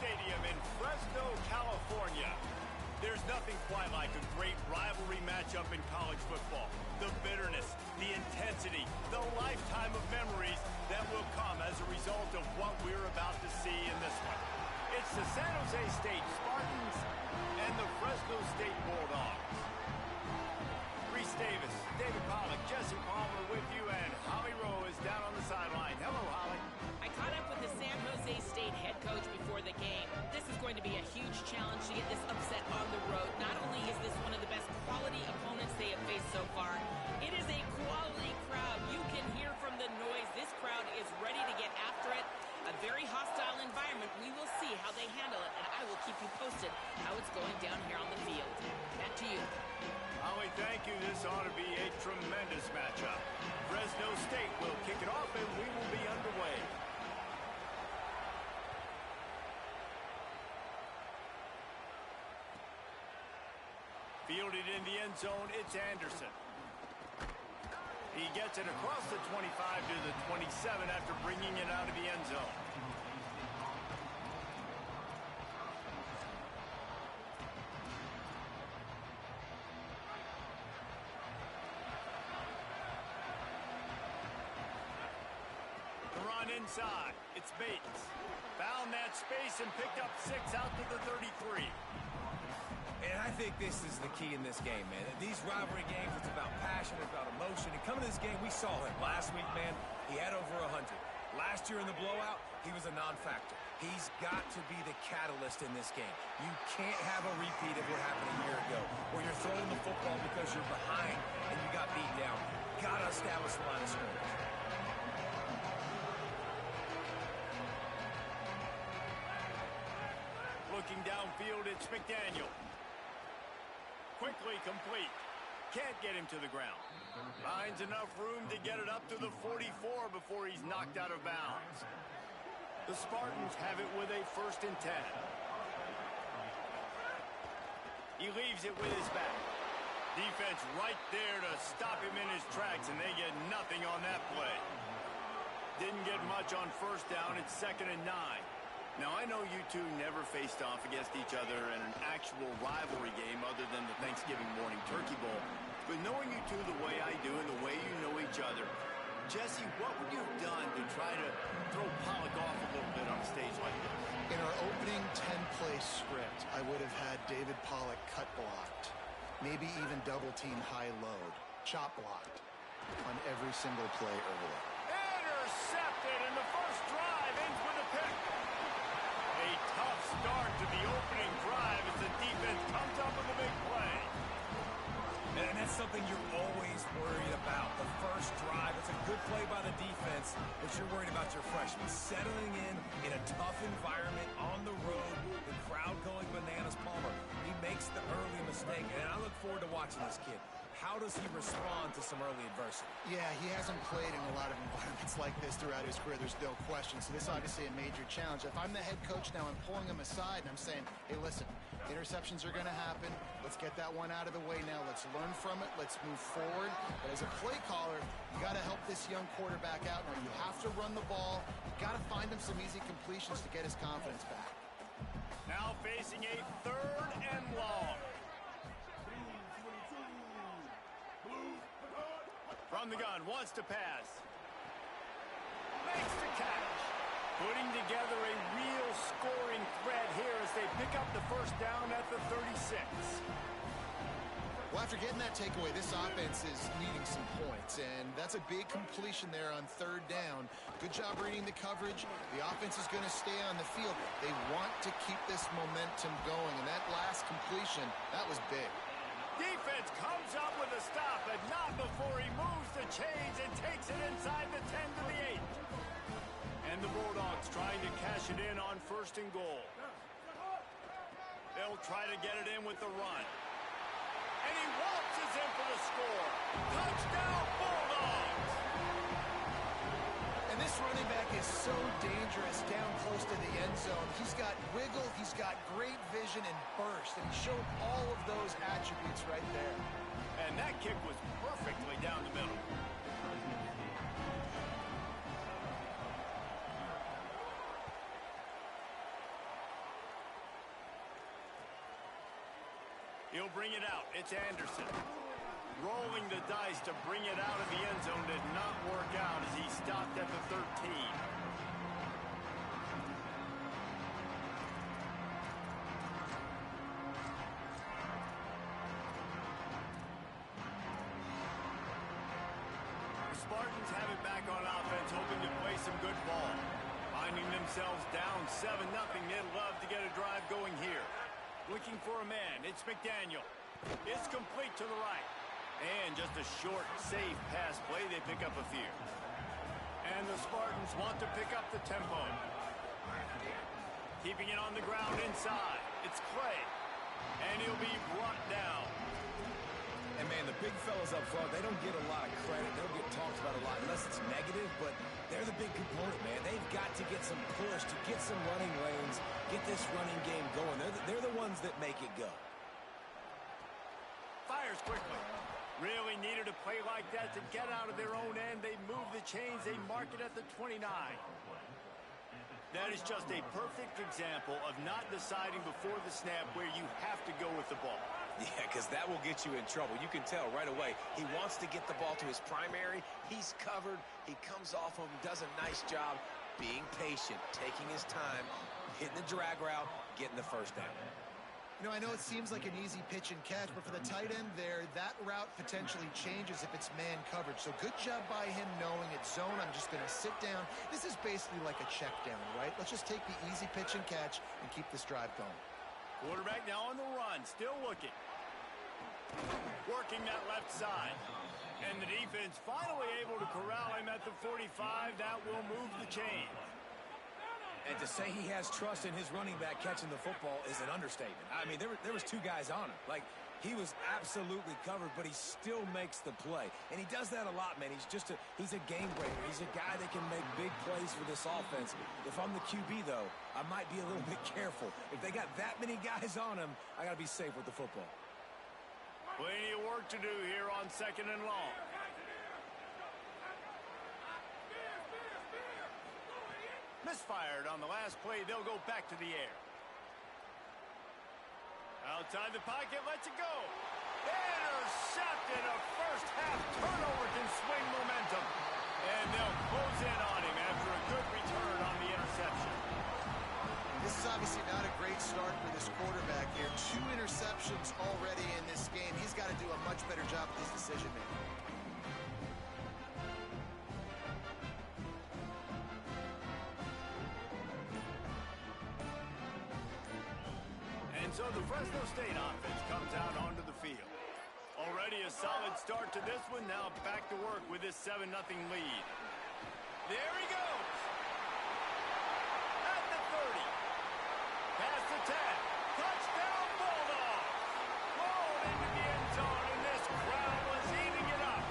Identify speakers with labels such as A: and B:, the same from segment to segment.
A: Stadium in Fresno, California. There's nothing quite like a great rivalry matchup in college football. The bitterness, the intensity, the lifetime of memories that will come as a result of what we're about to see in this one. It's the San Jose State Spartans and the Fresno State Bulldogs. Reese Davis, David Pollack, Jesse Palmer with you, and Holly Rowe is down on the sideline. Hello, Holly.
B: I caught up with the San Jose State head coach before the game. This is going to be a huge challenge to get this upset on the road. Not only is this one of the best quality opponents they have faced so far, it is a quality crowd. You can hear from the noise. This crowd is ready to get after it. A very hostile environment. We will see how they handle it, and I will keep you posted how it's going down here on the field. Back to you.
A: Holly, thank you. This ought to be a tremendous matchup. Fresno State will kick it off, and we will be underway. Fielded in the end zone, it's Anderson. He gets it across the 25 to the 27 after bringing it out of the end zone. The run inside, it's Bates. Found that space and picked up 6 out to the 33.
C: And I think this is the key in this game, man. These rivalry games, it's about passion, it's about emotion. And coming to this game, we saw him last week, man. He had over 100. Last year in the blowout, he was a non-factor. He's got to be the catalyst in this game. You can't have a repeat of what happened a year ago, where you're throwing the football because you're behind and you got beat down. Got to establish the line of scrimmage.
A: Looking downfield, it's McDaniel. Quickly complete. Can't get him to the ground. Finds enough room to get it up to the 44 before he's knocked out of bounds. The Spartans have it with a 1st and 10. He leaves it with his back. Defense right there to stop him in his tracks, and they get nothing on that play. Didn't get much on 1st down. It's 2nd and 9. Now, I know you two never faced off against each other in an actual rivalry game other than the Thanksgiving morning Turkey Bowl. But knowing you two the way I do and the way you know each other, Jesse, what would you have done to try to throw Pollack off a little bit on a stage like this?
D: In our opening 10-play script, I would have had David Pollack cut blocked, maybe even double-team high load, chop blocked on every single play early.
A: Intercepted, and the first drive ends with a pick. A tough start to the opening drive as the defense comes up with a big play.
C: And that's something you're always worried about. The first drive, it's a good play by the defense, but you're worried about your freshman settling in a tough environment on the road, the crowd going bananas. Palmer, he makes the early mistake, and I look forward to watching this kid. How does he respond to some early adversity?
D: Yeah, he hasn't played in a lot of environments like this throughout his career, there's no question. So this is obviously a major challenge. If I'm the head coach now, I'm pulling him aside and I'm saying, hey, listen, interceptions are going to happen. Let's get that one out of the way now. Let's learn from it. Let's move forward. But as a play caller, you got to help this young quarterback out. Now, you have to run the ball. You got to find him some easy completions to get his confidence back.
A: Now facing a 3rd and long. From the gun, wants to pass. Makes the catch. Putting together a real scoring threat here as they pick up the 1st down at the 36.
D: Well, after getting that takeaway, this offense is needing some points, and that's a big completion there on 3rd down. Good job reading the coverage. The offense is going to stay on the field. They want to keep this momentum going, and that last completion, that was big.
A: Defense comes up with a stop, but not before he moves the chains and takes it inside the 10 to the 8. And the Bulldogs trying to cash it in on 1st and goal. They'll try to get it in with the run. And he waltzes in for the score. Touchdown, Bulldogs!
D: And this running back is so dangerous down close to the end zone. He's got wiggle, he's got great vision and burst, and he showed all of those attributes right there.
A: And that kick was perfectly down the middle. He'll bring it out. It's Anderson. Rolling the dice to bring it out of the end zone did not work out as he stopped at the 13. The Spartans have it back on offense, hoping to play some good ball. Finding themselves down 7-0, they'd love to get a drive going here. Looking for a man, it's McDaniel. It's complete to the right. And just a short, safe pass play, they pick up a few. And the Spartans want to pick up the tempo. Keeping it on the ground inside. It's Clay. And he'll be brought down.
C: And, man, the big fellas up front, they don't get a lot of credit. They don't get talked about a lot unless it's negative, but they're the big component, man. They've got to get some push, to get some running lanes, get this running game going. They're the ones that make it go.
A: Fires quickly. Really needed a play like that to get out of their own end. They move the chains. They mark it at the 29. That is just a perfect example of not deciding before the snap where you have to go with the ball.
C: Yeah, because that will get you in trouble. You can tell right away. He wants to get the ball to his primary. He's covered. He comes off him, does a nice job being patient, taking his time, hitting the drag route, getting the first down.
D: You know, I know it seems like an easy pitch and catch, but for the tight end there, that route potentially changes if it's man coverage. So good job by him knowing it's zone. I'm just going to sit down. This is basically like a check down, right? Let's just take the easy pitch and catch and keep this drive going.
A: Quarterback now on the run, still looking. Working that left side. And the defense finally able to corral him at the 45. That will move the chain.
C: And to say he has trust in his running back catching the football is an understatement. I mean, there was two guys on him. Like, he was absolutely covered, but he still makes the play. And he does that a lot, man. He's a game breaker. He's a guy that can make big plays for this offense. If I'm the QB, though, I might be a little bit careful. If they got that many guys on him, I got to be safe with the football.
A: Plenty of work to do here on 2nd and long. Misfired on the last play. They'll go back to the air. Outside the pocket, lets it go. Intercepted. A first-half turnover can swing momentum. And they'll close in on him after a good return on the interception.
D: This is obviously not a great start for this quarterback here. 2 interceptions already in this game. He's got to do a much better job with his decision-making.
A: So the Fresno State offense comes out onto the field. Already a solid start to this one. Now back to work with this 7-0 lead. There he goes. At the 30. Past the 10. Touchdown Bulldogs. Rolled into the end zone, and this crowd was eating it up.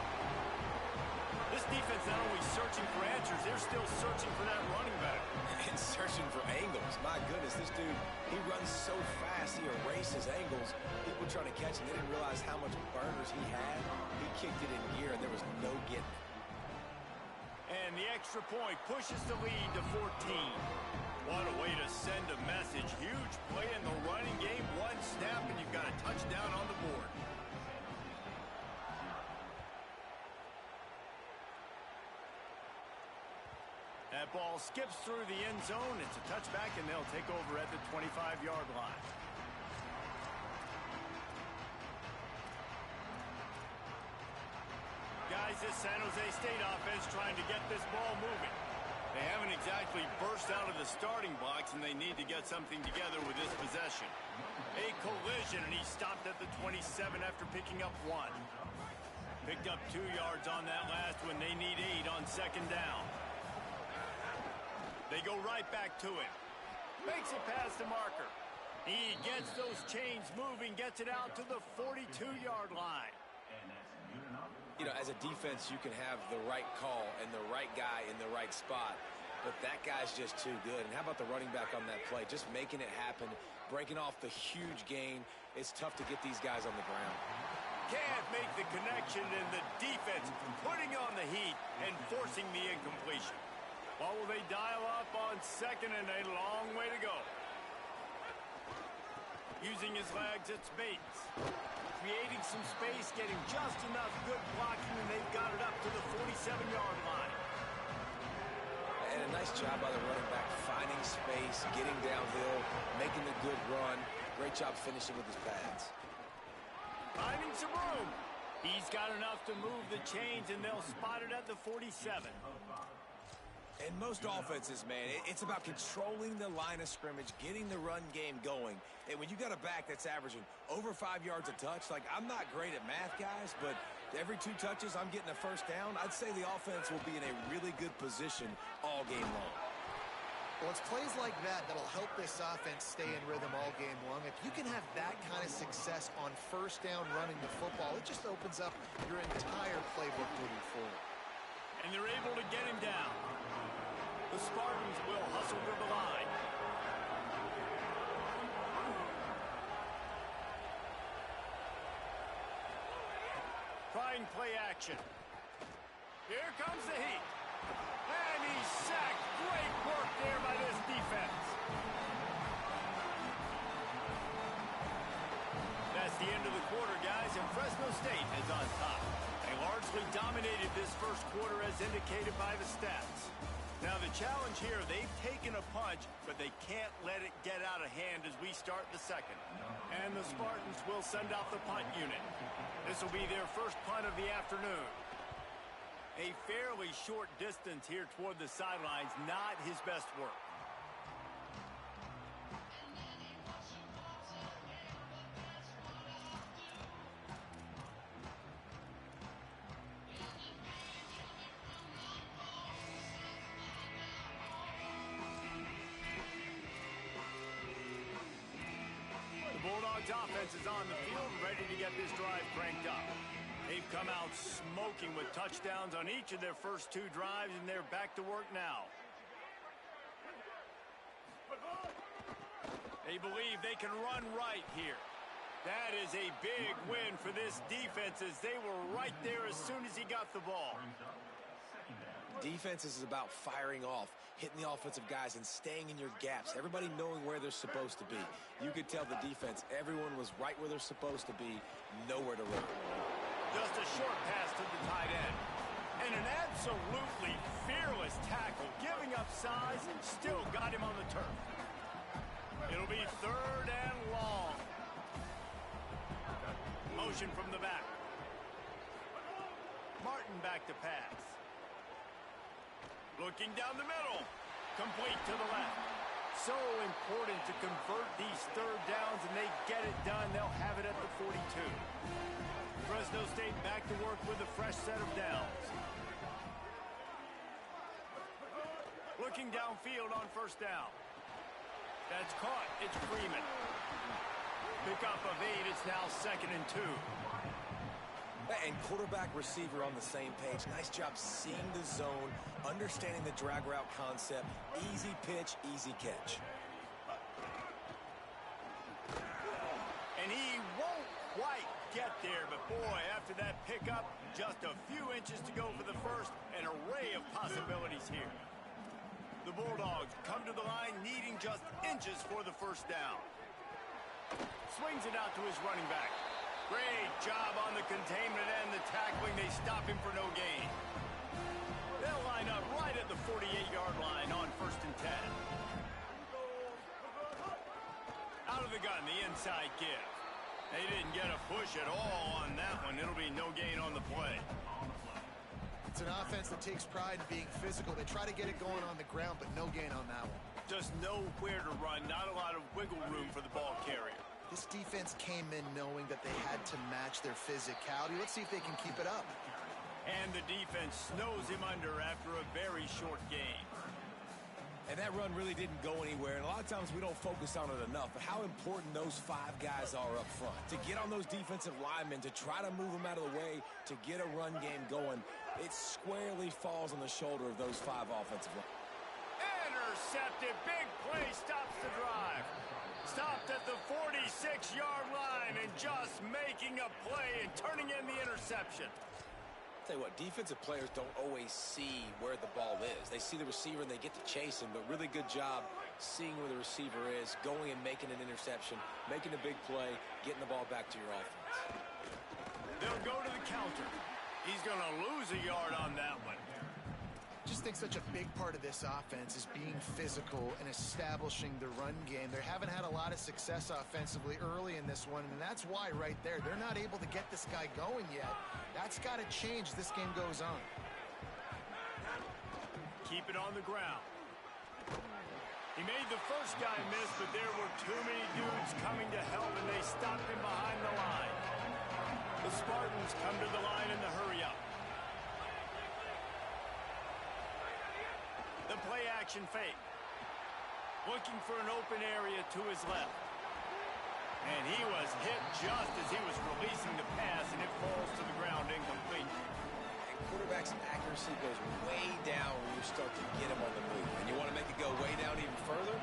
A: This defense not only searching for answers, they're still searching for that running back.
C: And searching for angles. My goodness, this dude, he runs so fast, he erases angles. People trying to catch him, they didn't realize how much burners he had. He kicked it in gear, and there was no getting it.
A: And the extra point pushes the lead to 14. What a way to send a message. Huge play in the running game. One snap, and you've got a touchdown on the board. That ball skips through the end zone. It's a touchback, and they'll take over at the 25-yard line. Guys, this San Jose State offense trying to get this ball moving. They haven't exactly burst out of the starting blocks, and they need to get something together with this possession. A collision, and he stopped at the 27 after picking up 1. Picked up 2 yards on that last one. They need 8 on 2nd down. They go right back to him. Makes it past the marker. He gets those chains moving, gets it out to the 42-yard line.
C: You know, as a defense, you can have the right call and the right guy in the right spot, but that guy's just too good. And how about the running back on that play? Just making it happen, breaking off the huge gain. It's tough to get these guys on the ground.
A: Can't make the connection, and the defense putting on the heat and forcing the incompletion. What will they dial up on 2nd and a long way to go? Using his legs at baits. Creating some space, getting just enough good blocking, and they've got it up to the 47-yard line.
C: And a nice job by the running back, finding space, getting downhill, making the good run. Great job finishing with his pads.
A: Finding some room. He's got enough to move the chains, and they'll spot it at the 47.
C: In most offenses, man, it's about controlling the line of scrimmage, getting the run game going. And when you got a back that's averaging over 5 yards a touch, like, I'm not great at math, guys, but every 2 touches I'm getting a first down, I'd say the offense will be in a really good position all game long.
D: Well, it's plays like that that'll help this offense stay in rhythm all game long. If you can have that kind of success on first down running the football, it just opens up your entire playbook moving forward.
A: And they're able to get him down. The Spartans will hustle to the line. Trying play action. Here comes the heat. And he's sacked. Great work there by this defense. That's the end of the quarter, guys, and Fresno State is on top. They largely dominated this first quarter as indicated by the stats. Now the challenge here, they've taken a punch, but they can't let it get out of hand as we start the second. And the Spartans will send out the punt unit. This will be their first punt of the afternoon. A fairly short distance here toward the sidelines, not his best work. Bulldogs offense is on the field, ready to get this drive cranked up. They've come out smoking with touchdowns on each of their first 2 drives, and they're back to work now. They believe they can run right here. That is a big win for this defense, as they were right there as soon as he got the ball.
C: Defense is about firing off, hitting the offensive guys and staying in your gaps, everybody knowing where they're supposed to be. You could tell the defense, everyone was right where they're supposed to be, nowhere to run.
A: Just a short pass to the tight end. And an absolutely fearless tackle, giving up size and still got him on the turf. It'll be 3rd and long. Motion from the back. Martin back to pass. Looking down the middle. Complete to the left. So important to convert these 3rd downs, and they get it done. They'll have it at the 42. Fresno State back to work with a fresh set of downs. Looking downfield on first down. That's caught. It's Freeman. Pickup of 8. It's now 2nd and 2.
C: And quarterback receiver on the same page. Nice job seeing the zone, understanding the drag route concept. Easy pitch, easy catch.
A: And he won't quite get there, but boy, after that pickup, just a few inches to go for the first. An array of possibilities here. The Bulldogs come to the line needing just inches for the first down. Swings it out to his running back. Great job on the containment and the tackling. They stop him for no gain. They'll line up right at the 48-yard line on 1st and 10. Out of the gun, the inside give. They didn't get a push at all on that one. It'll be no gain on the play.
D: It's an offense that takes pride in being physical. They try to get it going on the ground, but no gain on that one.
A: Just nowhere to run. Not a lot of wiggle room for the ball carrier.
D: This defense came in knowing that they had to match their physicality. Let's see if they can keep it up.
A: And the defense snows him under after a very short game.
C: And that run really didn't go anywhere, and a lot of times we don't focus on it enough, but how important those 5 guys are up front. To get on those defensive linemen, to try to move them out of the way, to get a run game going, it squarely falls on the shoulder of those 5 offensive linemen.
A: Intercepted. Big play stops the drive. Stopped at the 46-yard line and just making a play and turning in the interception.
C: Tell you what, defensive players don't always see where the ball is. They see the receiver and they get to chase him, but really good job seeing where the receiver is, going and making an interception, making a big play, getting the ball back to your offense.
A: They'll go to the counter. He's going to lose a yard on that one.
D: Just think such a big part of this offense is being physical and establishing the run game. They haven't had a lot of success offensively early in this one, and that's why right there, they're not able to get this guy going yet. That's got to change as this game goes on.
A: Keep it on the ground. He made the first guy miss, but there were too many dudes coming to help, and they stopped him behind the line. The Spartans come to the line in the hurry-up. The play-action fake. Looking for an open area to his left. And he was hit just as he was releasing the pass, and it falls to the ground incomplete.
C: And quarterback's accuracy goes way down when you start to get him on the move. And you want to make it go way down even further?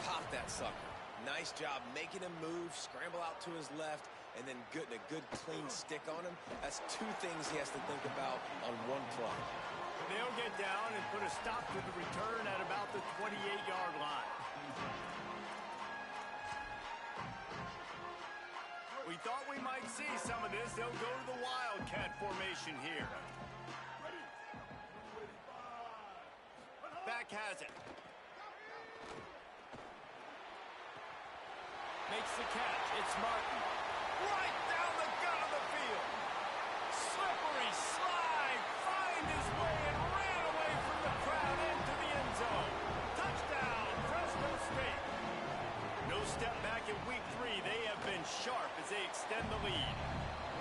C: Pop that sucker. Nice job making him move, scramble out to his left, and then getting a good clean stick on him. That's two things he has to think about on one play.
A: They'll get down and put a stop to the return at about the 28-yard line. We thought we might see some of this. They'll go to the Wildcat formation here. Back has it. Makes the catch. It's Martin. Right down the gut of the field. Slippery slide. Find his way and ran away from the crowd into the end zone. Touchdown, Fresno State. No step back in week 3. They have been sharp as they extend the lead.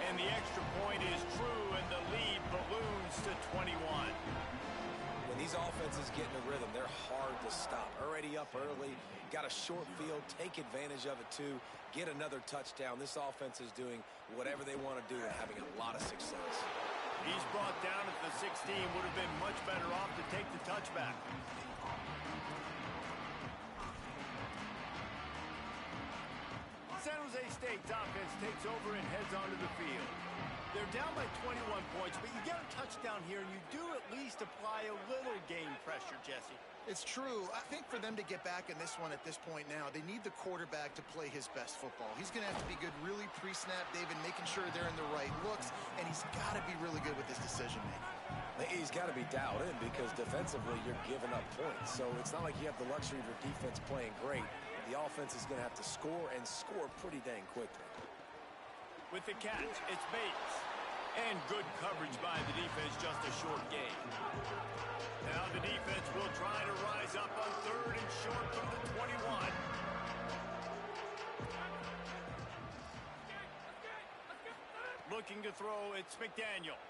A: And the extra point is true, and the lead balloons to 21.
C: When these offenses get in a rhythm, they're hard to stop. Already up early, got a short field, take advantage of it too, get another touchdown. This offense is doing whatever they want to do and having a lot of success.
A: He's brought down at the 16. Would have been much better off to take the touchback. San Jose State's offense takes over and heads onto the field. They're down by 21 points, but you get a touchdown here, and you do at least apply a little game pressure, Jesse.
D: It's true. I think for them to get back in this one at this point now, they need the quarterback to play his best football. He's going to have to be good really pre-snap, David, making sure they're in the right looks, and he's got to be really good with his decision-making.
C: He's got to be dialed in because defensively you're giving up points. So it's not like you have the luxury of your defense playing great. The offense is going to have to score and score pretty dang quickly.
A: With the catch, it's Bates. And good coverage by the defense, just a short gain. Now the defense will try to rise up on 3rd and short from the 21. Looking to throw, it's McDaniel.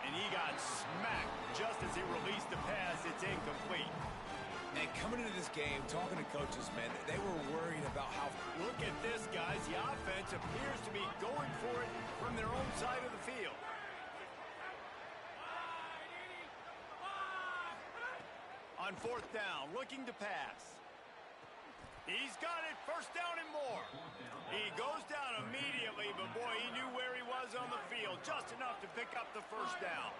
A: And he got smacked just as he released the pass. It's incomplete.
C: And coming into this game, talking to coaches, man, they were worried about how...
A: Look at this, guys. The offense appears to be going for it from their own side of the field. On 4th down, looking to pass. He's got it. 1st down and more. He goes down immediately, but boy, he knew where he was on the field. Just enough to pick up the 1st down.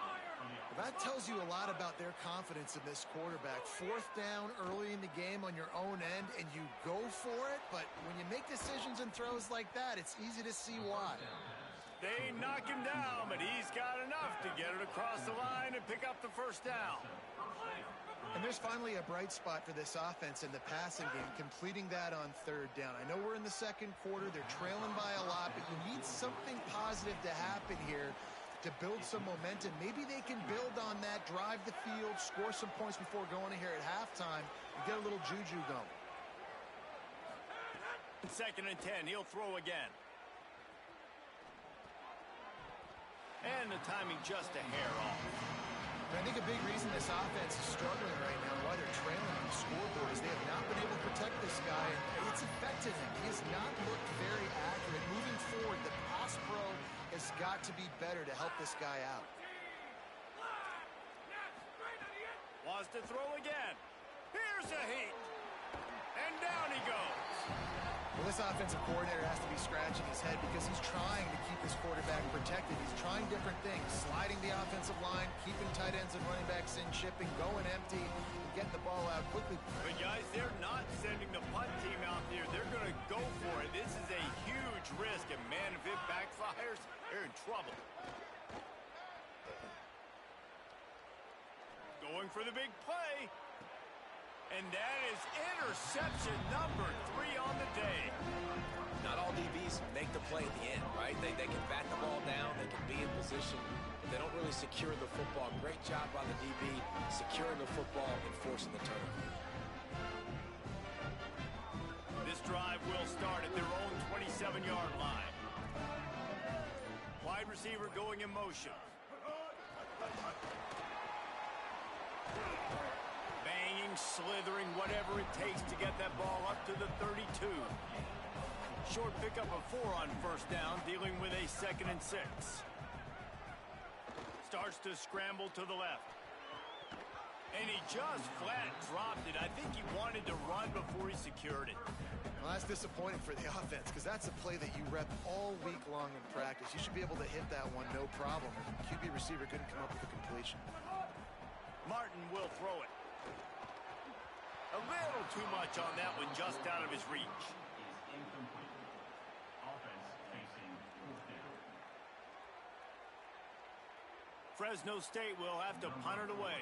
D: That tells you a lot about their confidence in this quarterback. 4th down early in the game on your own end, and you go for it. But when you make decisions and throws like that, it's easy to see why.
A: They knock him down, but he's got enough to get it across the line and pick up the 1st down.
D: And there's finally a bright spot for this offense in the passing game, completing that on 3rd down. I know we're in the 2nd quarter. They're trailing by a lot, but you need something positive to happen here to build some momentum. Maybe they can build on that, drive the field, score some points before going in here at halftime, and get a little juju going.
A: 2nd and 10. He'll throw again. And the timing just a hair off.
D: I think a big reason this offense is struggling right now, why they're trailing on the scoreboard, is they have not been able to protect this guy, and it's affected him. He has not looked very accurate. Moving forward, the pass pro has got to be better to help this guy out.
A: Wants to throw again. Here's a heat. And down he goes.
D: Well, this offensive coordinator has to be scratching his head because he's trying to keep his quarterback protected. He's trying different things, sliding the offensive line, keeping tight ends and running backs in, chipping, going empty, and getting the ball out quickly.
A: But, guys, they're not sending the punt team out there. They're going to go for it. This is a huge risk, and, man, if it backfires, they're in trouble. Going for the big play. And that is interception number 3 on the day.
C: Not all DBs make the play at the end, right? They can bat the ball down, they can be in position, but they don't really secure the football. Great job by the DB securing the football and forcing the turnover.
A: This drive will start at their own 27-yard line. Wide receiver going in motion. Banging, slithering, whatever it takes to get that ball up to the 32. Short pickup of 4 on first down, dealing with a 2nd and 6. Starts to scramble to the left. And he just flat dropped it. I think he wanted to run before he secured it.
D: Well, that's disappointing for the offense because that's a play that you rep all week long in practice. You should be able to hit that one no problem. QB receiver couldn't come up with a completion.
A: Martin will throw it. A little too much on that one, just out of his reach. Fresno State will have to punt it away.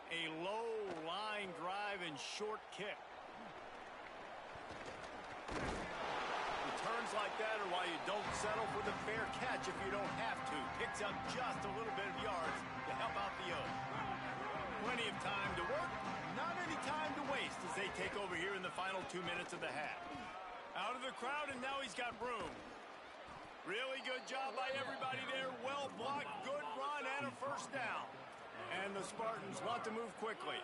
A: A low line drive and short kick. Returns like that are why you don't settle for the fair catch if you don't have to. Picks up just a little bit of yards to help out the O. Plenty of time to work, not any time to waste as they take over here in the final 2 minutes of the half. Out of the crowd, and now he's got room. Really good job by everybody there. Well blocked, good run, and a first down. And the Spartans want to move quickly.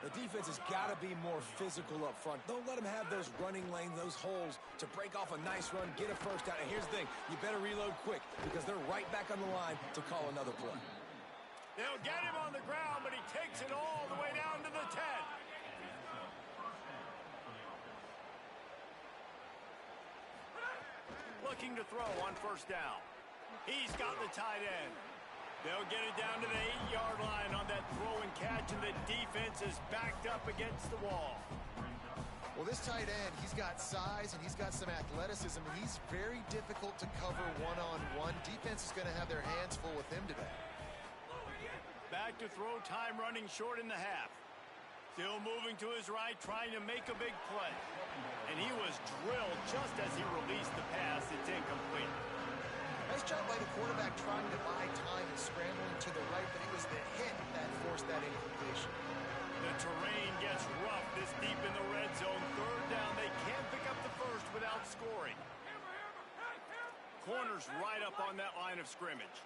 C: The defense has got to be more physical up front. Don't let them have those running lanes, those holes to break off a nice run, get a first down. And here's the thing, you better reload quick because they're right back on the line to call another play.
A: They'll get him on the ground, but he takes it all the way down to the 10. Looking to throw on first down. He's got the tight end. They'll get it down to the 8-yard line on that throw and catch, and the defense is backed up against the wall.
D: Well, this tight end, he's got size and he's got some athleticism, and he's very difficult to cover one-on-one. Defense is going to have their hands full with him today.
A: Back to throw, time running short in the half. Still moving to his right, trying to make a big play. And he was drilled just as he released the pass. It's incomplete.
D: Nice job by the quarterback trying to buy time and scrambling to the right, but it was the hit that forced that incompletion.
A: The terrain gets rough this deep in the red zone. 3rd down, they can't pick up the first without scoring. Corners right up on that line of scrimmage.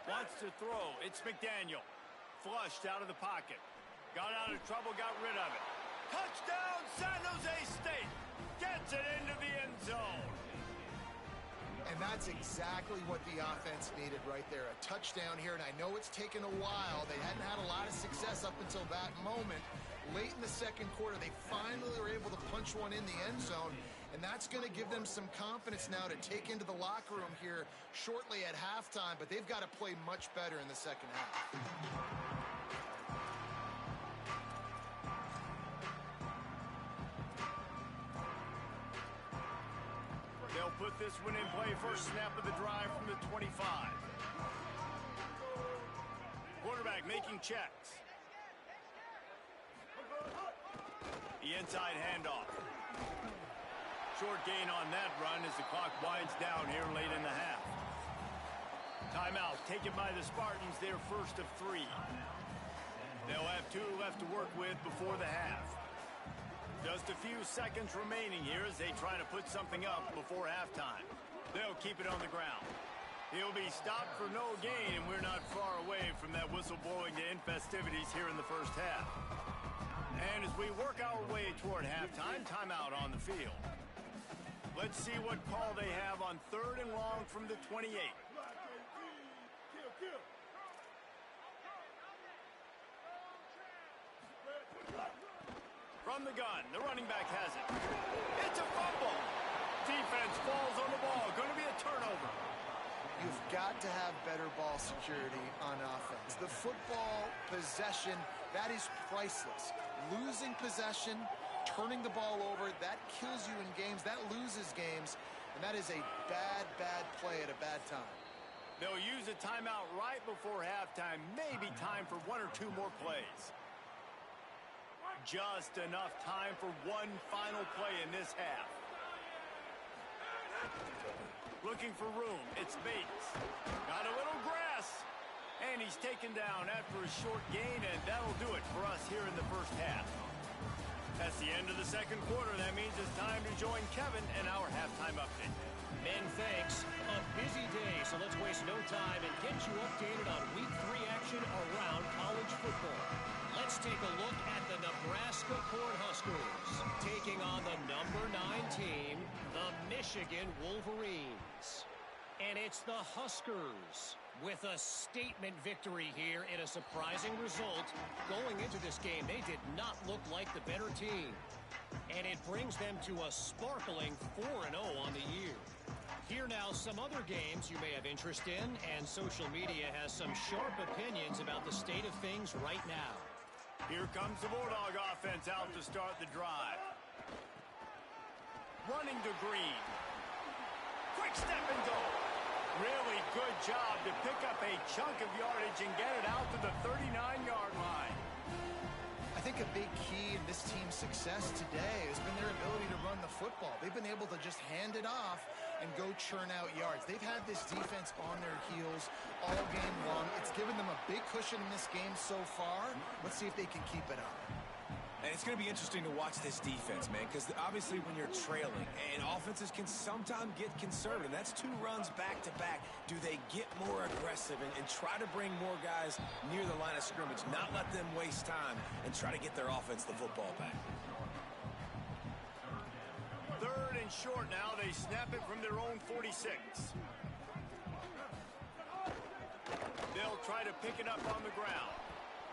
A: Wants to throw. It's McDaniel. Flushed out of the pocket. Got out of trouble, got rid of it. Touchdown, San Jose State. Gets it into the end zone.
D: And that's exactly what the offense needed right there. A touchdown here, and I know it's taken a while. They hadn't had a lot of success up until that moment. Late in the second quarter, they finally were able to punch one in the end zone, and that's going to give them some confidence now to take into the locker room here shortly at halftime, but they've got to play much better in the second half.
A: They'll put this one in play. First snap of the drive from the 25. Quarterback making checks. The inside handoff. Short gain on that run as the clock winds down here late in the half. Timeout taken by the Spartans, their first of 3. They'll have 2 left to work with before the half. Just a few seconds remaining here as they try to put something up before halftime. They'll keep it on the ground. He'll be stopped for no gain, and we're not far away from that whistle blowing to end festivities here in the first half. And as we work our way toward halftime, timeout on the field. Let's see what call they have on 3rd and long from the 28. From the gun, the running back has it. It's a fumble. Defense falls on the ball. Going to be a turnover.
D: You've got to have better ball security on offense. The football possession, that is priceless. Losing possession, turning the ball over, that kills you in games. That loses games. And that is a bad, bad play at a bad time.
A: They'll use a timeout right before halftime. Maybe time for one or two more plays. Just enough time for one final play in this half. Looking for room. It's Bates. Got a little grass. And he's taken down after a short gain, and that'll do it for us here in the first half. That's the end of the second quarter. That means it's time to join Kevin and our halftime update.
E: Men, thanks. A busy day, so let's waste no time and get you updated on Week 3 action around college football. Let's take a look at the Nebraska Cornhuskers taking on the number 9 team, the Michigan Wolverines. And it's the Huskers with a statement victory here in a surprising result. Going into this game, they did not look like the better team. And it brings them to a sparkling 4-0 on the year. Here now some other games you may have interest in, and social media has some sharp opinions about the state of things right now.
A: Here comes the Bulldog offense out to start the drive. Running to Green. Quick step and go. Really good job to pick up a chunk of yardage and get it out to the 39-yard line.
D: I think a big key in this team's success today has been their ability to run the football. They've been able to just hand it off and go churn out yards. They've had this defense on their heels all game long. It's given them a big cushion in this game so far. Let's see if they can keep it up.
C: And it's going to be interesting to watch this defense, man, because obviously when you're trailing, and offenses can sometimes get conservative. That's 2 runs back-to-back. Do they get more aggressive and try to bring more guys near the line of scrimmage, not let them waste time, and try to get their offense the football back?
A: 3rd and short now. They snap it from their own 46. They'll try to pick it up on the ground.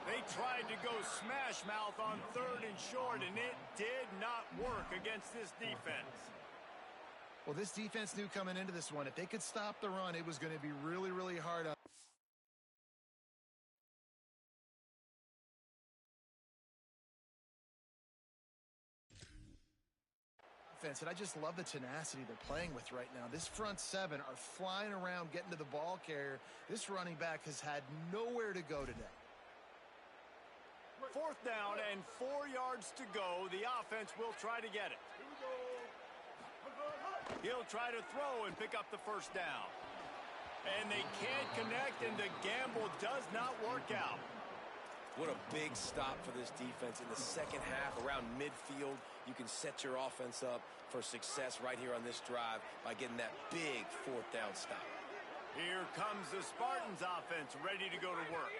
A: They tried to go smash mouth on 3rd and short, and it did not work against this defense.
D: Well, this defense knew coming into this one, if they could stop the run, it was going to be really, really hard on offense. And I just love the tenacity they're playing with right now. This front 7 are flying around, getting to the ball carrier. This running back has had nowhere to go today.
A: 4th down and 4 yards to go. The offense will try to get it. He'll try to throw and pick up the 1st down. And they can't connect, and the gamble does not work out.
C: What a big stop for this defense in the second half. Around midfield, you can set your offense up for success right here on this drive by getting that big 4th down stop.
A: Here comes the Spartans offense ready to go to work.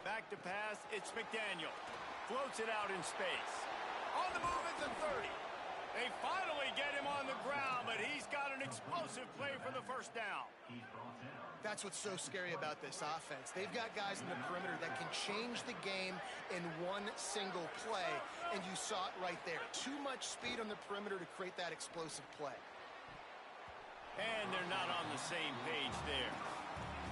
A: Back to pass, it's McDaniel. Floats it out in space. On the move at the 30. They finally get him on the ground, but he's got an explosive play for the 1st down.
D: That's what's so scary about this offense. They've got guys in the perimeter that can change the game in one single play, and you saw it right there. Too much speed on the perimeter to create that explosive play.
A: And they're not on the same page there.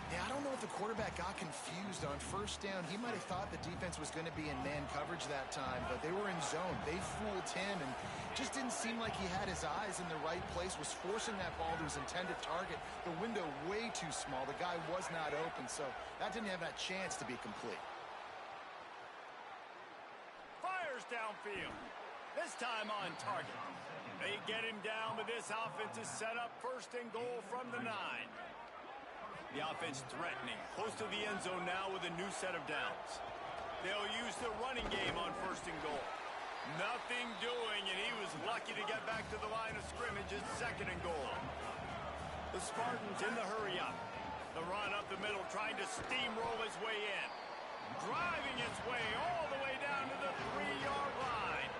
D: Yeah, I don't know if the quarterback got confused on 1st down. He might have thought the defense was going to be in man coverage that time, but they were in zone. They fooled him and just didn't seem like he had his eyes in the right place, was forcing that ball to his intended target. The window way too small. The guy was not open, so that didn't have that chance to be complete.
A: Fires downfield. This time on target. They get him down, but this offense is set up 1st and goal from the 9. The offense threatening, close to the end zone now with a new set of downs. They'll use the running game on 1st and goal. Nothing doing, and he was lucky to get back to the line of scrimmage at 2nd and goal. The Spartans in the hurry up. The run up the middle, trying to steamroll his way in. Driving its way all the way down to the 3-yard line.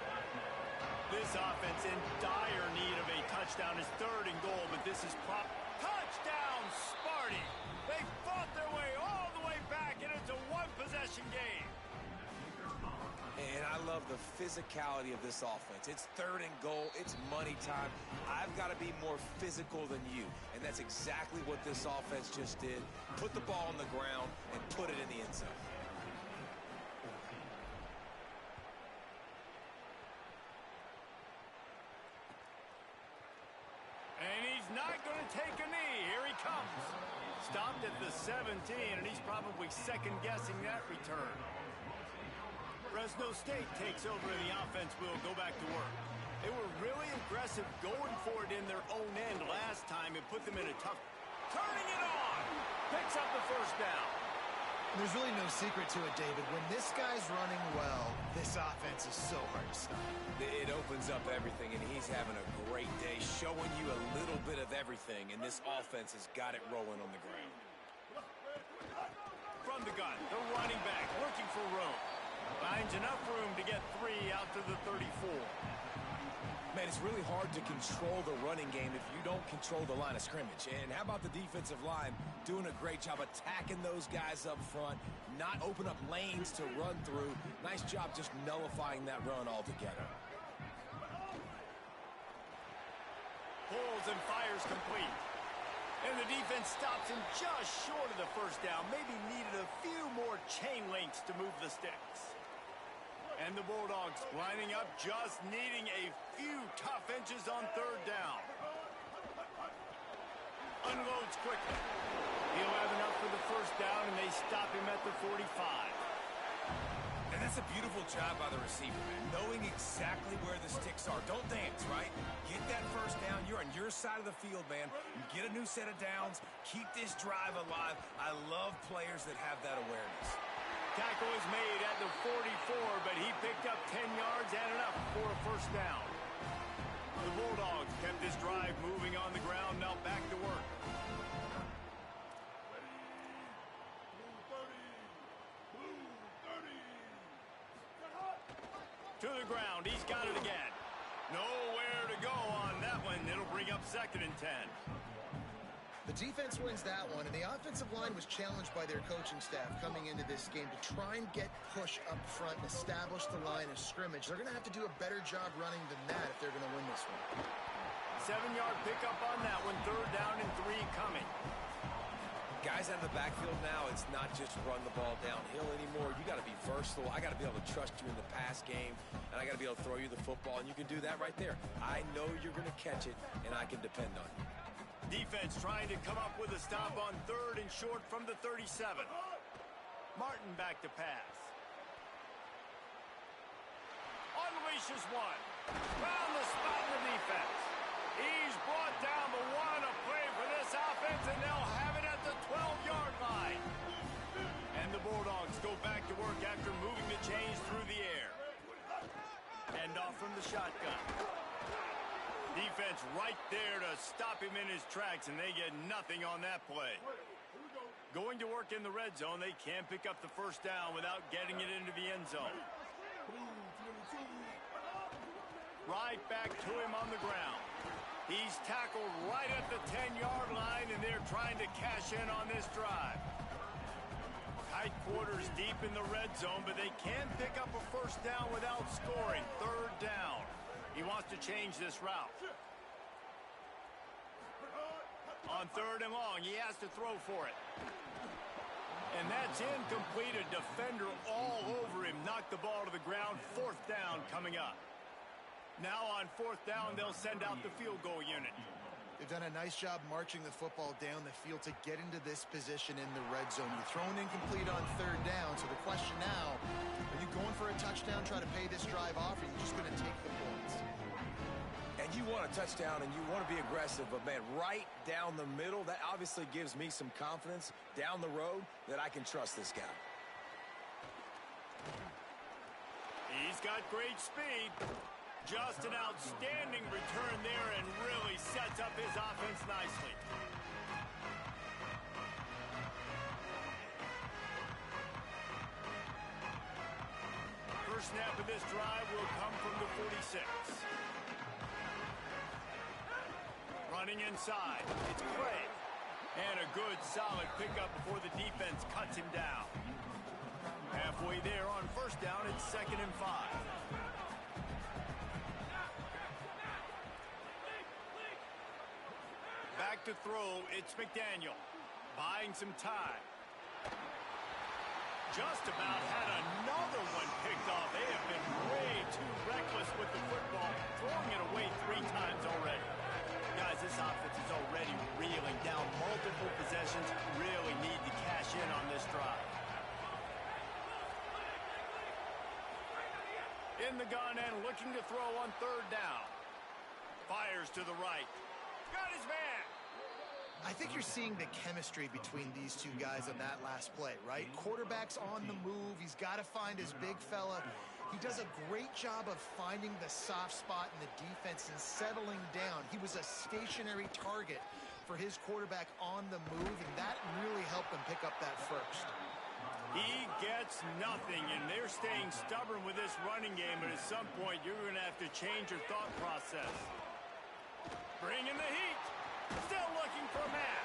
A: This offense in dire need of a touchdown is 3rd and goal, but this is touchdown Sparty. They fought their way all back, and it's a one-possession game.
C: And I love the physicality of this offense. It's 3rd and goal. It's money time. I've got to be more physical than you. And that's exactly what this offense just did. Put the ball on the ground and put it in the end zone.
A: And he's not going to take a knee. Here he comes. Stopped at the 17, and he's probably second-guessing that return. Fresno State takes over and the offense will go back to work. They were really aggressive going for it in their own end last time and put them in a tough... Turning it on! Picks up the first down.
D: There's really no secret to it, David. When this guy's running well, this offense is so hard to stop.
C: It opens up everything, and he's having a great day, showing you a little bit of everything, and this offense has got it rolling on the ground.
A: From the gun, the running back looking for room. Finds enough room to get 3 out to the 34.
C: Man, it's really hard to control the running game if you don't control the line of scrimmage. And how about the defensive line doing a great job attacking those guys up front, not open up lanes to run through. Nice job just nullifying that run altogether.
A: Pulls and fires complete. And the defense stops him just short of the first down. Maybe needed a few more chain links to move the sticks. And the Bulldogs lining up, just needing a few tough inches on 3rd down. Unloads quickly. He'll have enough for the first down, and they stop him at the 45.
C: And that's a beautiful job by the receiver, man. Knowing exactly where the sticks are. Don't dance, right? Get that first down. You're on your side of the field, man. You get a new set of downs. Keep this drive alive. I love players that have that awareness.
A: Tackle is made at the 44, but he picked up 10 yards and enough for a first down. The Bulldogs kept this drive moving on the ground, now back to work. To the ground, he's got it again. Nowhere to go on that one. It'll bring up 2nd and 10.
D: The defense wins that one, and the offensive line was challenged by their coaching staff coming into this game to try and get push up front and establish the line of scrimmage. They're going to have to do a better job running than that if they're going to win this one.
A: 7-yard pickup on that one. 3rd down and 3 coming.
C: Guys out of the backfield now, it's not just run the ball downhill anymore. You got to be versatile. I got to be able to trust you in the pass game, and I got to be able to throw you the football, and you can do that right there. I know you're going to catch it, and I can depend on you.
A: Defense trying to come up with a stop on 3rd and short from the 37. Martin back to pass. Unleashes one. Found the spot in the defense. He's brought down the one. A play for this offense, and they'll have it at the 12-yard line. And the Bulldogs go back to work after moving the chains through the air. End off from the shotgun. Defense right there to stop him in his tracks, and they get nothing on that play. Going to work in the red zone, they can't pick up the first down without getting it into the end zone. Right back to him on the ground. He's tackled right at the 10-yard line, and they're trying to cash in on this drive. Tight quarters deep in the red zone, but they can't pick up a first down without scoring. 3rd down. He wants to change this route. On 3rd and long, he has to throw for it. And that's incomplete. A defender all over him. Knocked the ball to the ground. 4th down coming up. Now on 4th down, they'll send out the field goal unit.
D: They've done a nice job marching the football down the field to get into this position in the red zone. You're throwing incomplete on 3rd down, so the question now, are you going for a touchdown, try to pay this drive off, or are you just going to take the points?
C: And you want a touchdown, and you want to be aggressive, but, man, right down the middle, that obviously gives me some confidence down the road that I can trust this guy.
A: He's got great speed. Just an outstanding return there and really sets up his offense nicely. First snap of this drive will come from the 46. Running inside. It's Craig. And a good, solid pickup before the defense cuts him down. Halfway there on first down, it's 2nd and 5. Back to throw, it's McDaniel. Buying some time. Just about had another one picked off. They have been way too reckless with the football, throwing it away 3 times already. Guys, this offense is already reeling down multiple possessions. Really need to cash in on this drive. In the gun and looking to throw on 3rd down. Fires to the right. Got his man.
D: I think you're seeing the chemistry between these two guys on that last play, right? Quarterback's on the move. He's got to find his big fella. He does a great job of finding the soft spot in the defense and settling down. He was a stationary target for his quarterback on the move, and that really helped him pick up that first.
A: He gets nothing, and they're staying stubborn with this running game, but at some point you're going to have to change your thought process. Bring in the heat. Still looking for Matt.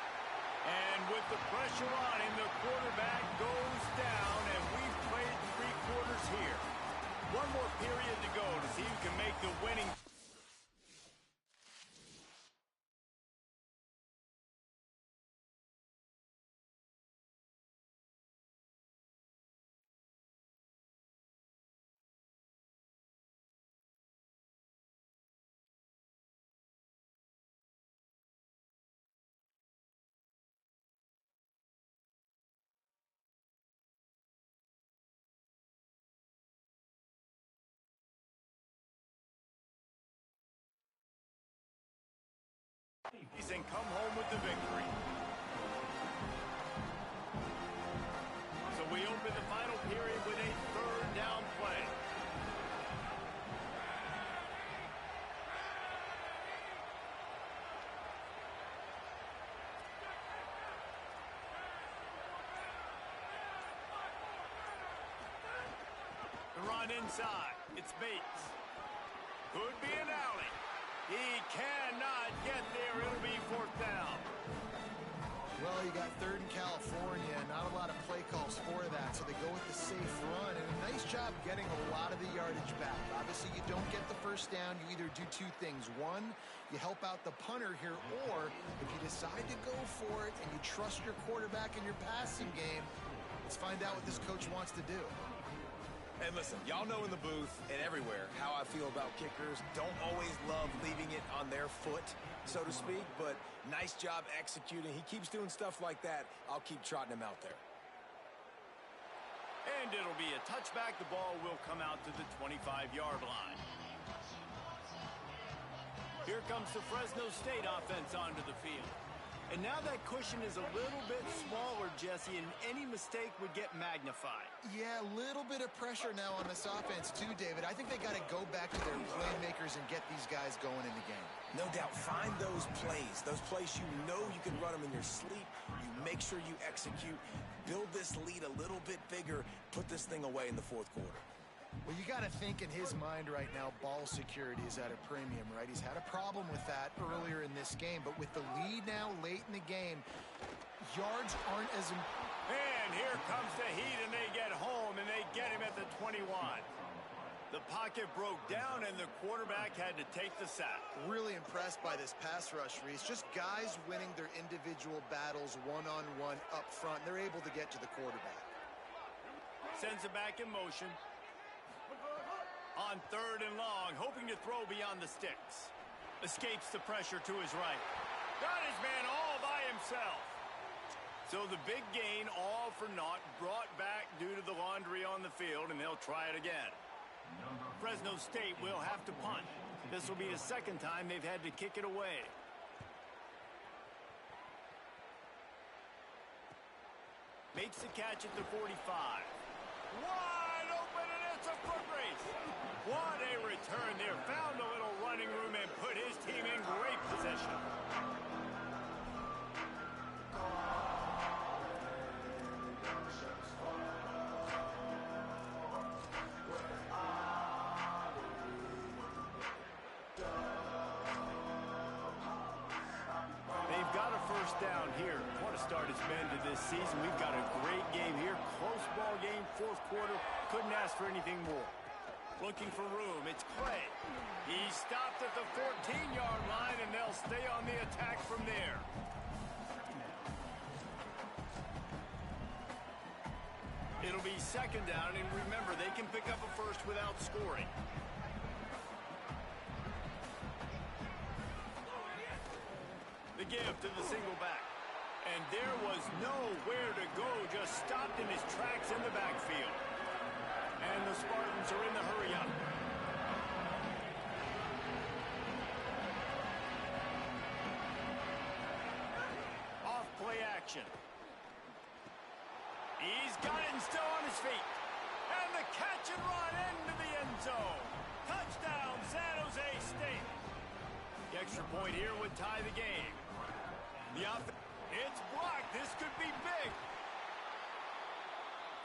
A: And with the pressure on him, the quarterback goes down, and we've played 3 quarters here. One more period to go to see who can make the winning. And come home with the victory. So we open the final period with a 3rd down play. The run inside. It's Bates. Could be an alley. He cannot get there. It'll be 4th down.
D: Well, you got 3rd in California, not a lot of play calls for that, so they go with the safe run, and a nice job getting a lot of the yardage back. Obviously, you don't get the 1st down, you either do 2 things. One, you help out the punter here, or if you decide to go for it and you trust your quarterback in your passing game, let's find out what this coach wants to do.
C: And listen, y'all know in the booth and everywhere how I feel about kickers. Don't always love leaving it on their foot, so to speak, but nice job executing. He keeps doing stuff like that. I'll keep trotting him out there.
A: And it'll be a touchback. The ball will come out to the 25-yard line. Here comes the Fresno State offense onto the field. And now that cushion is a little bit smaller, Jesse, and any mistake would get magnified.
D: Yeah, a little bit of pressure now on this offense too, David. I think they got to go back to their playmakers and get these guys going in the game.
C: No doubt. Find those plays you know you can run them in your sleep. You make sure you execute. Build this lead a little bit bigger. Put this thing away in the 4th quarter.
D: Well, you got to think in his mind right now, ball security is at a premium, right? He's had a problem with that earlier in this game, but with the lead now late in the game, yards aren't as important.
A: And here comes the heat, and they get home, and they get him at the 21. The pocket broke down, and the quarterback had to take the sack.
D: Really impressed by this pass rush, Reese. Just guys winning their individual battles one-on-one up front. They're able to get to the quarterback.
A: Sends it back in motion. On 3rd and long, hoping to throw beyond the sticks. Escapes the pressure to his right. Got his man all by himself. So the big gain, all for naught, brought back due to the laundry on the field, and they'll try it again. Fresno State will have to punt. This will be the 2nd time they've had to kick it away. Makes the catch at the 45. Wide open, and it's a foot race. What a return there. Found a little running room and put his team in great position. They've got a 1st down here. start it's been to this season. We've got a great game here. Close ball game, fourth quarter. Couldn't ask for anything more. Looking for room. It's Clay. He stopped at the 14-yard line, and they'll stay on the attack from there. It'll be second down, and remember, they can pick up a first without scoring. The give to the single back. And there was nowhere to go, just stopped in his tracks in the backfield. And the Spartans are in the hurry-up. Off play action. He's got it and still on his feet. And the catch and run into the end zone. Touchdown, San Jose State. The extra point here would tie the game. It's blocked. This could be big.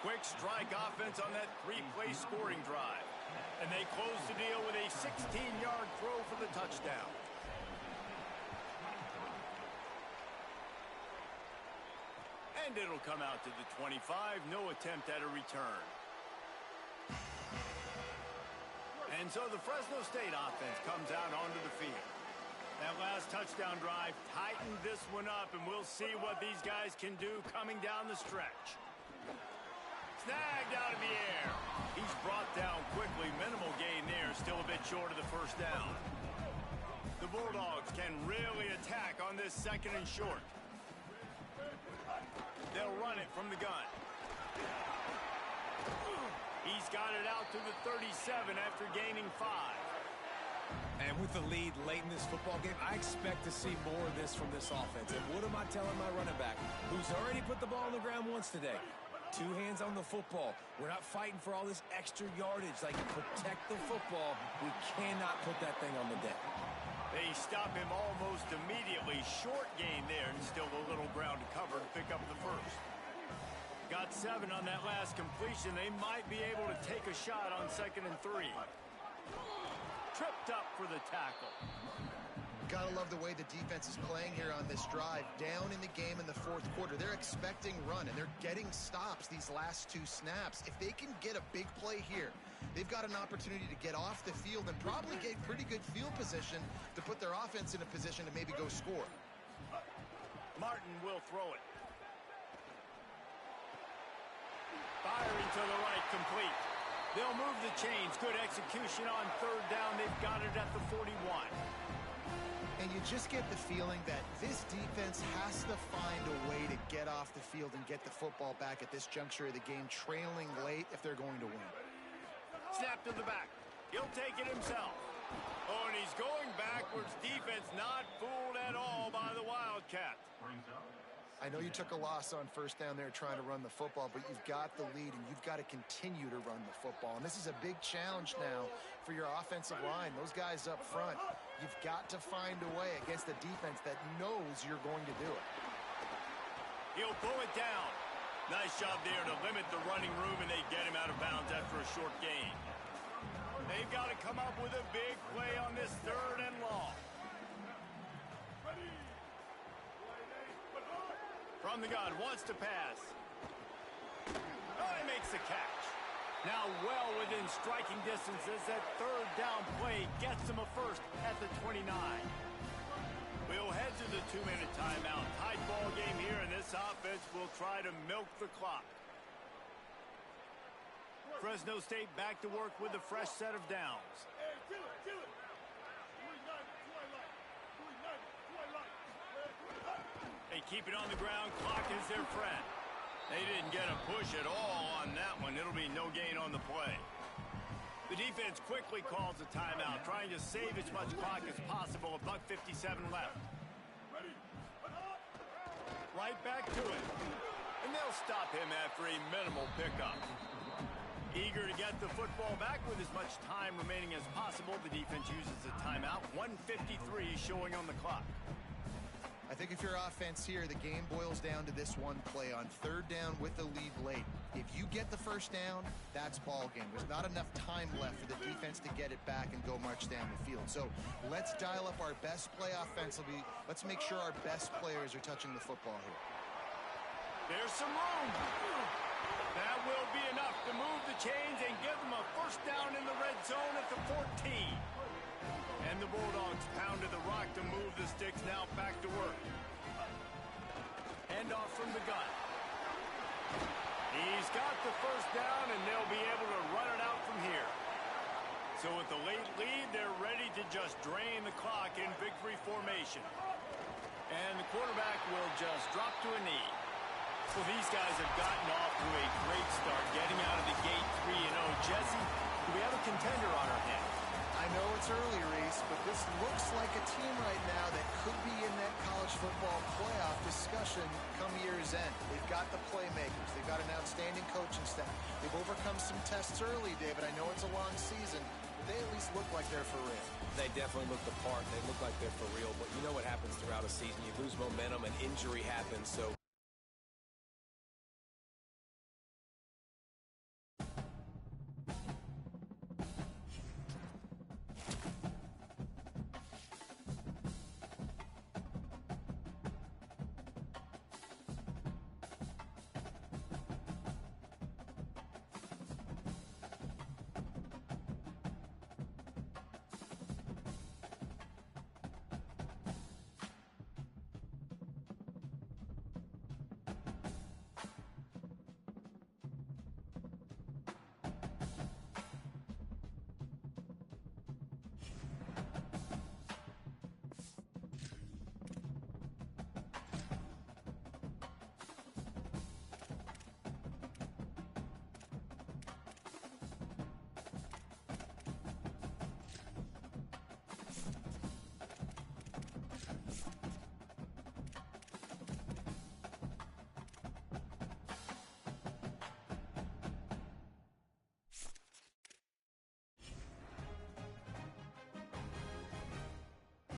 A: Quick strike offense on that three-play scoring drive. And they close the deal with a 16-yard throw for the touchdown. And it'll come out to the 25. No attempt at a return. And so the Fresno State offense comes out onto the field. That last touchdown drive tightened this one up, and we'll see what these guys can do coming down the stretch. Snagged out of the air. He's brought down quickly. Minimal gain there. Still a bit short of the first down. The Bulldogs can really attack on this second and short. They'll run it from the gun. He's got it out to the 37 after gaining 5.
C: And with the lead late in this football game, I expect to see more of this from this offense. And what am I telling my running back, who's already put the ball on the ground once today? 2 hands on the football. We're not fighting for all this extra yardage. Like, protect the football. We cannot put that thing on the deck.
A: They stop him almost immediately. Short gain there, and still a little ground to cover to pick up the first. Got 7 on that last completion. They might be able to take a shot on 2nd and 3. Tripped up for the tackle.
D: Gotta love the way the defense is playing here on this drive. Down in the game in the fourth quarter. They're expecting run, and they're getting stops these last 2 snaps. If they can get a big play here, they've got an opportunity to get off the field and probably get pretty good field position to put their offense in a position to maybe go score.
A: Martin will throw it. Firing to the right, complete. They'll move the chains. Good execution on 3rd down. They've got it at the 41.
D: And you just get the feeling that this defense has to find a way to get off the field and get the football back at this juncture of the game, trailing late if they're going to win.
A: Snap to the back. He'll take it himself. Oh, and he's going backwards. Defense not fooled at all by the Wildcat.
D: I know you took a loss on 1st down there trying to run the football, but you've got the lead, and you've got to continue to run the football. And this is a big challenge now for your offensive line. Those guys up front, you've got to find a way against a defense that knows you're going to do it.
A: He'll pull it down. Nice job there to limit the running room, and they get him out of bounds after a short gain. They've got to come up with a big play on this 3rd and long. From the gun, wants to pass. Oh, he makes the catch. Now well within striking distance as that 3rd down play gets him a first at the 29. We'll head to the 2-minute timeout. Tight ball game here, and this offense will try to milk the clock. Fresno State back to work with a fresh set of downs. They keep it on the ground. Clock is their friend. They didn't get a push at all on that one. It'll be no gain on the play. The defense quickly calls a timeout, trying to save as much clock as possible. $1:57 left. Right back to it. And they'll stop him after a minimal pickup. Eager to get the football back with as much time remaining as possible. The defense uses a timeout. 1:53 showing on the clock.
D: I think if you're offense here, the game boils down to this one play on 3rd down with the lead late. If you get the first down, that's ball game. There's not enough time left for the defense to get it back and go march down the field. So let's dial up our best play offensively. Let's make sure our best players are touching the football here.
A: There's some room. That will be enough to move the chains and give them a first down in the red zone at the 14. And the Bulldogs pounded the rock to move the sticks, now back to work. Hand off from the gun. He's got the first down, and they'll be able to run it out from here. So with the late lead, they're ready to just drain the clock in victory formation. And the quarterback will just drop to a knee. Well, these guys have gotten off to a great start, getting out of the gate 3-0. Jesse, do we have a contender on our hands?
D: I know it's early, Reese, but this looks like a team right now that could be in that college football playoff discussion come year's end. They've got the playmakers. They've got an outstanding coaching staff. They've overcome some tests early, David. I know it's a long season, but they at least look like they're for real.
C: They definitely look the part. They look like they're for real. But you know what happens throughout a season. You lose momentum and injury happens. So